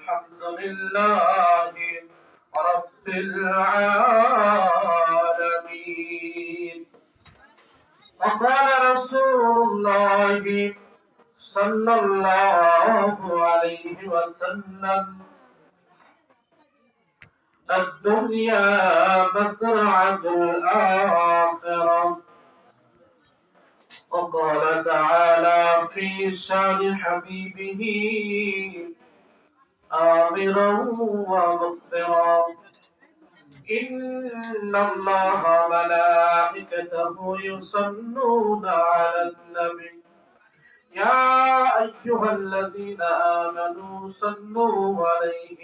الحمد لله رب العالمين. وقال رسول الله صلى الله عليه وسلم: الدنيا مزرعة الآخرة. وقال تعالى في شان حبيبه آمرا ومخبرا: إن الله ملائكته يصلون على النبي يا أيها الذين آمنوا صلوا عليه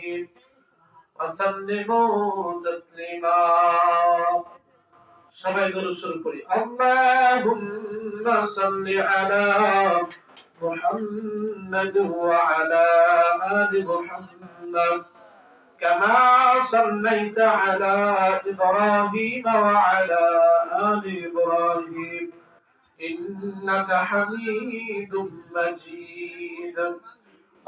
وسلموا تسليما. সবাই দরুদ শুরু করি। আল্লাহুম্মা সাল্লি আলা মুহাম্মাদ ওয়া আলা আলি মুহাম্মাদ কামা সাল্লাইতা আলা ইব্রাহিম ওয়া আলা আলি ইব্রাহিম ইন্নাকা হামিদুম মাজিদ।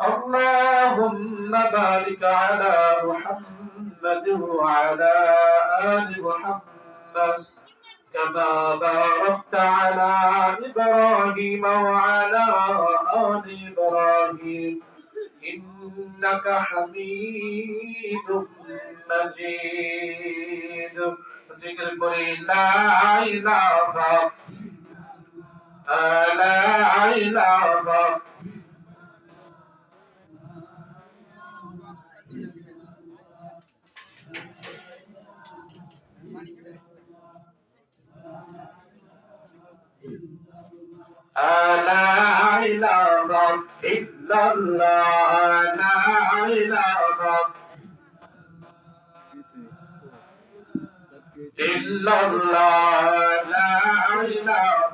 اللهم بارك على محمد وعلى آل محمد كما باركت على إبراهيم وعلى آل إبراهيم إنك حميد مجيد. ذكر لا إله لا إله لا إله إلا الله لا إله إلا الله لا إله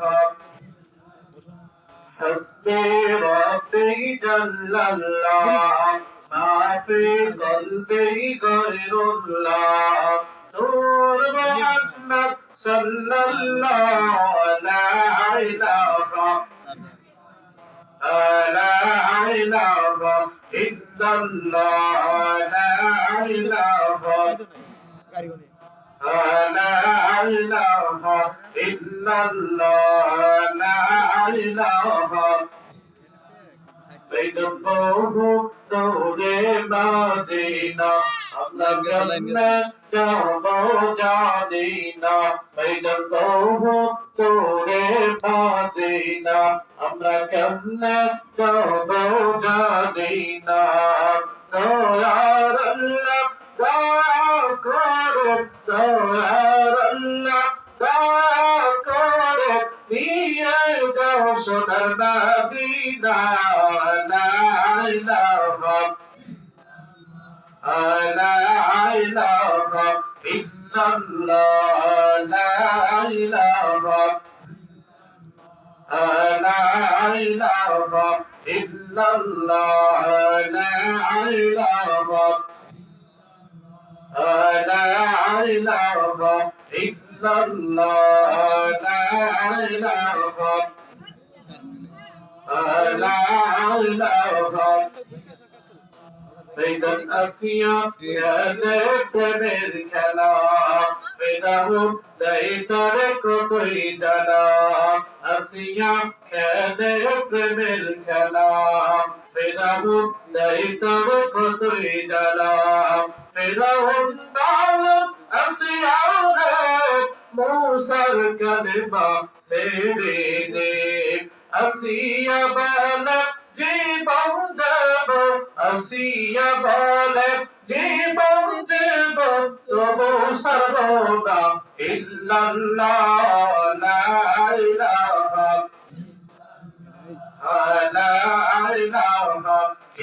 حسبي ربي جل الله ما في قلبي غير الله نور محمد صلى الله لا إله لا إله إلا الله لا إله لا إله إلا الله لا إله بيدبوه دولة مدينة أبلغ جنة جابو جادينا بيدبوه دولة مدينة أبلغ جنة جابو جادينا دولار الله داكور دولار الله داكور بيجا شدر مدينة لا إله لا إله إلا الله لا إله لا إله إلا الله لا إله لا إله إلا الله لا إله لا إله بين الأسياء يا ذات بالكلام بينهم لا يترك قيدنا أسياء يا ذات بالكلام بينهم لا يترك قيدنا بينهم تعلم أسياء موسى الكلمة سيريني أسياء بالك জীবন দেব আসিয়া বলে জীবন দেব তবু সর্বদা ইল্লাল্লাহ লা ইলাহা লা ইলাহা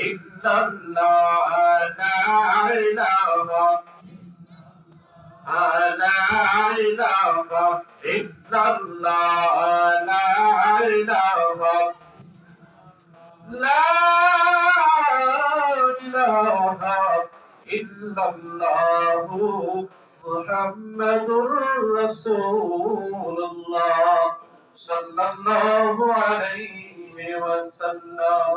ইল্লাল্লাহ লা ইলাহা লা ইলাহা ইল্লাল্লাহ লা ইলাহা لا إله إلا الله محمد رسول الله صلى الله عليه وسلم.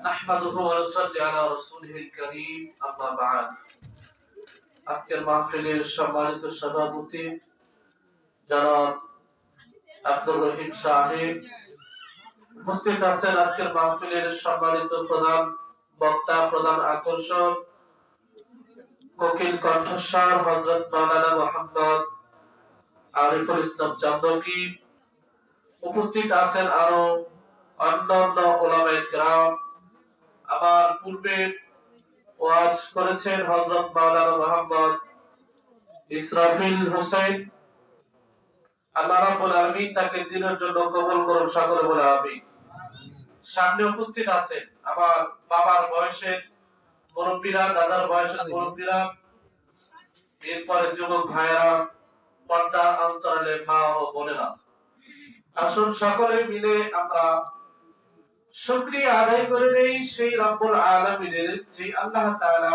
نحمده ونصلي على رسوله الكريم أما بعد আজকের মাহফিলের সম্মানিত সভাপতি জনাব আব্দুর রহিম সাহেব, উপস্থিত আছেন আজকের মাহফিলের সম্মানিত প্রধান বক্তা, প্রধান আকর্ষণ, কোকিল কণ্ঠস্বর হযরত মাওলানা মুহাম্মদ আরিফুল ইসলাম চান্দকি, উপস্থিত আছেন আরো অন্যান্য উলামায়ে কেরাম। আমার পূর্বে ওয়াজ করেছেন হযরত মাওলানা মুহাম্মদ ইসরাফিল হোসেন। আল্লাহ রাব্বুল আলামিন তাকে দিনের জন্য কবুল করুন, সকলে বলে আমিন। সামনে উপস্থিত আছেন আমার বাবার বয়সের মুরব্বীরা, দাদার বয়সের মুরব্বীরা, এরপরে যুবক ভাইয়েরা, পর্দার অন্তরালে মা ও বোনেরা, আসুন সকলে মিলে আমরা শুকরিয়া আদায় করে নেই সেই রব্বুল আলামিনের, যে আল্লাহ তাআলা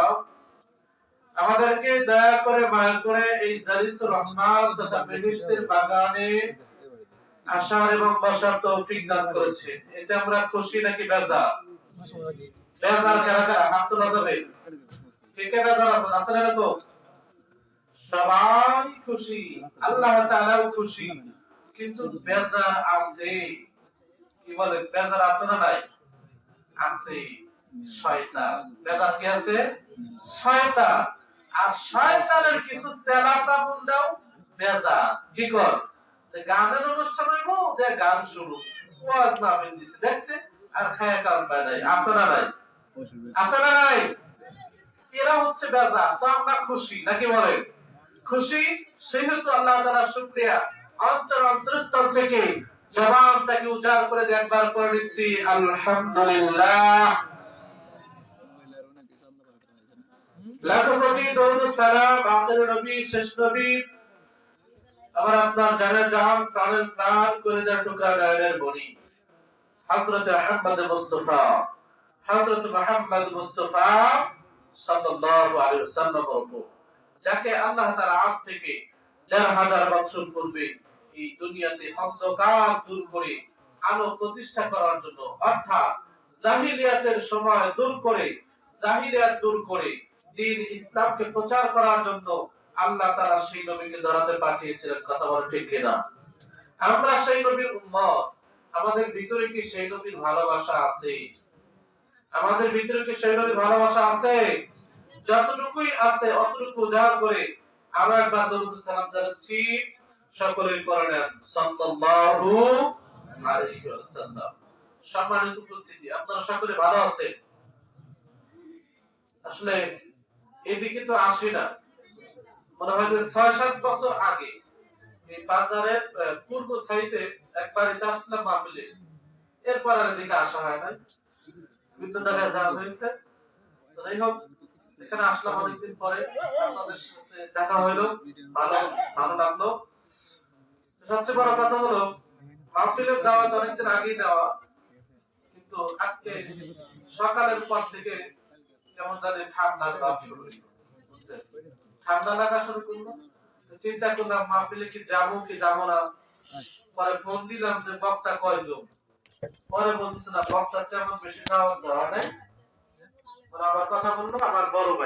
আমাদেরকে দয়া করে মায়া করে এই জালিসুর রহমান তথা বেহেশতের বাগানে আসার এবং বসার তৌফিক দান করেছে। এতে আমরা খুশি নাকি বেজার? বেজার কারা কারা হাত তোলা যাবে? কে কে বেজার আছেন? আছেন না তো? সবাই খুশি, আল্লাহ তাআলাও খুশি, কিন্তু বেজার আছে। কি বলে বেজার আছে না নাই? আছে শয়তান। বেজার কি আছে? শয়তান। আর শয়তানের কিছু চেলাচা মুন্ডাও বেজার। কি কর যে গানের অনুষ্ঠান হইব, যে গান শুরু ওয়াজ মাহফিল দিছে দেখছে আর খায়া কাজ পায় নাই। আছে না নাই? আছে না নাই? এরা হচ্ছে বেজার। তো আমরা খুশি নাকি বলেন? খুশি। সেহেতু আল্লাহ তাআলার শুকরিয়া অন্তরস্থল থেকে জবানটাকে উজাড় করে একবার করে দিচ্ছি আলহামদুলিল্লাহ। লাখো কোটি দরুদ সালাম আখির নবী, শেষ নবী, আমার আপনার জানের জাহান, প্রাণের প্রাণ করে যা টুকরা গায়ের বনি হযরত মুহাম্মদ মুস্তাফা, হযরত মুহাম্মদ মুস্তাফা সাল্লাল্লাহু আলাইহি ওয়াসাল্লাম, যাকে আল্লাহ তাআলা আজ থেকে ১,৫০০ বছর পূর্বে এই দুনিয়াতে অন্ধকার দূর করে আলো প্রতিষ্ঠা করার জন্য, অর্থাৎ জাহিলিয়াতের সময় দূর করে, জাহিলিয়াত দূর করে দ্বীন ইসলামকে প্রচার করার জন্য আল্লাহ তাআলা সেই নবীকে ধরাতে পাঠিয়েছিলেন। কথা বলে ঠিক কিনা? আমরা সেই নবীর উম্মত। আমাদের ভিতরে কি সেই নবীর ভালোবাসা আছে? আমাদের ভিতরে কি সেই নবীর ভালোবাসা আছে? যতটুকুই আছে অতটুকু উজাড় করে আমরা একবার দরুদ সালাম জানাচ্ছি, সকলে পড়েন সাল্লাল্লাহু আলাইহি ওয়াসাল্লাম। সম্মানিত উপস্থিতি, আপনারা সকলে ভালো আছেন? আসলে এদিকে তো আসি না, মনে হয় যে ৬-৭ বছর আগে এই বাজারের পূর্ব সাইডে একবার এটা আসলাম মাহফিলে, এরপর আর এদিকে আসা হয় না। বিভিন্ন জায়গায় যাওয়া হয়েছে। যাই হোক, এখানে আসলাম অনেকদিন পরে, আপনাদের সাথে দেখা হলো, ভালো লাগলো। সবচেয়ে বড় কথা হলো মাহফিলের দাওয়াত অনেকদিন আগেই দেওয়া, কিন্তু আজকে সকালের পর থেকে কেমন জানি ঠান্ডা লাগা শুরু হইল। ঠান্ডা লাগা শুরু করলো, চিন্তা করলাম মাহফিলে কি যাবো কি যাবো না। পরে ফোন দিলাম যে বক্তা কয়জন, পরে বলছে না বক্তা তেমন বেশি যাওয়ার দরকার নেই। আবার কথা বললো আমার বড় ভাই।